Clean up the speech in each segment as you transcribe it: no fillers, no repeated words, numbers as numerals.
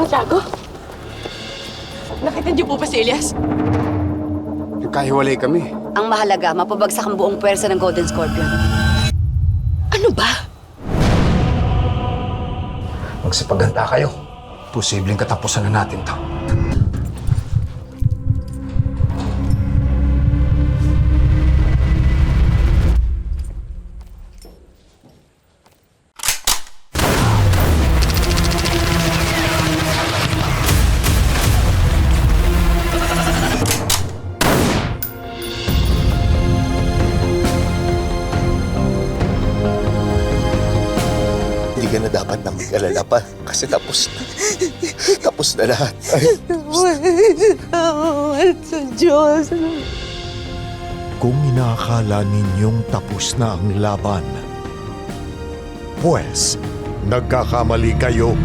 Santiago? Nakita niyo po ba si Elias? Nagkahiwalay kami. Ang mahalaga, mapabagsak ang buong pwersa ng Golden Scorpion. Ano ba? Magsipaganda kayo. Posibleng katapusan na natin to. Hindi ka na dapat nang mag-alala pa kasi tapos na. Tapos na lahat. Sa Diyos. Kung inaakala ninyong tapos na ang laban, pues, nagkakamali kayo.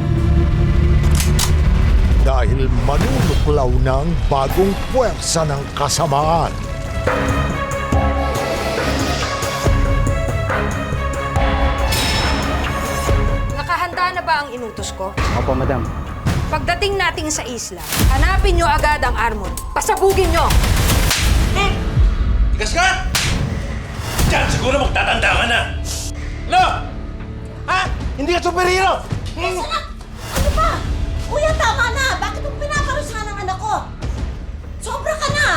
Dahil manunuklaw na ang bagong puwersa ng kasamaan. Nakahanda na ba ang inutos ko? Opo, madam. Pagdating natin sa isla, hanapin nyo agad ang Armor. Pasabugin nyo! Tigas ka! Diyan siguro magtatanda ka na! No! Ha? Hindi ka superhero! Ano ba? Kuya, tama na! Bakit mo pinaparusahan ang anak ko? Sobra ka na!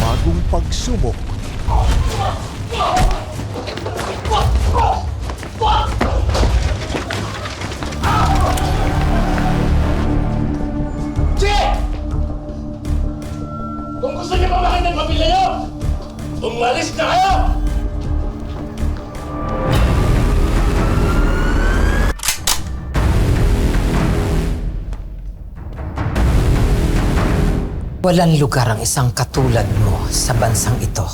Bagong pagsubok. Sige! Kung gusto niyo pa makita ng pamilya niyo, umalis na kayo! Walang lugar ang isang katulad mo sa bansang ito.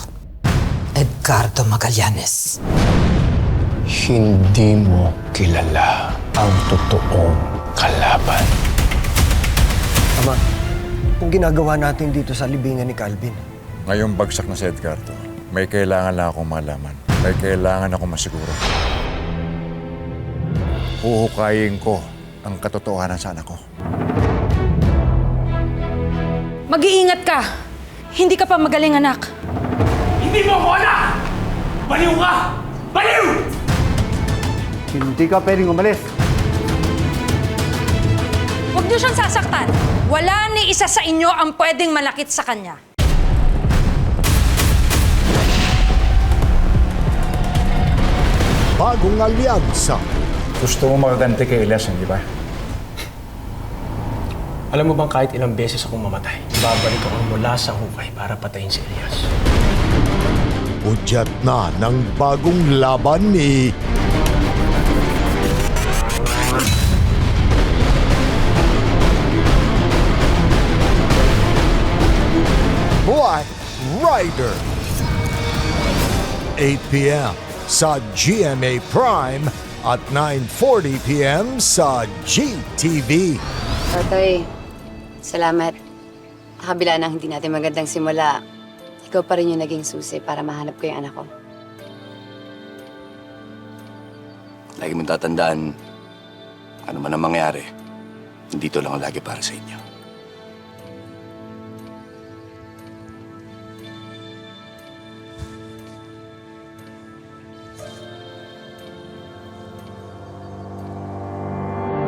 Edgardo Magallanes. Hindi mo kilala ang totoong kalaban. Ama, kung ginagawa natin dito sa libingan ni Calvin, Ngayong bagsak na si Edgardo, may kailangan lang akong malaman. May kailangan akong masiguro. Huhukayin ko ang katotohanan sa anak ko. Mag-iingat ka! Hindi ka pa magaling, anak. Hindi mo ako anak! Baliw ka! Baliw! hindi ka pwedeng umalis. Huwag niyo siyang sasaktan. Wala ni isa sa inyo ang pwedeng malakit sa kanya. Bagong alyansa. Gusto mo magaganti kay Elias, hindi ba? Alam mo bang kahit ilang beses akong mamatay, babalik ako mula sa hukay para patayin si Elias. Udyat na ng bagong laban ni... Black Rider. 8 p.m. sa GMA Prime at 9:40 p.m. sa GTV. Totoy, salamat. Sa kabila ng hindi natin magandang simula, ikaw pa rin yung naging susi para mahanap ko yung anak ko. Lagi mong tatandaan, ano man ang mangyari, dito lang ang lagi para sa inyo.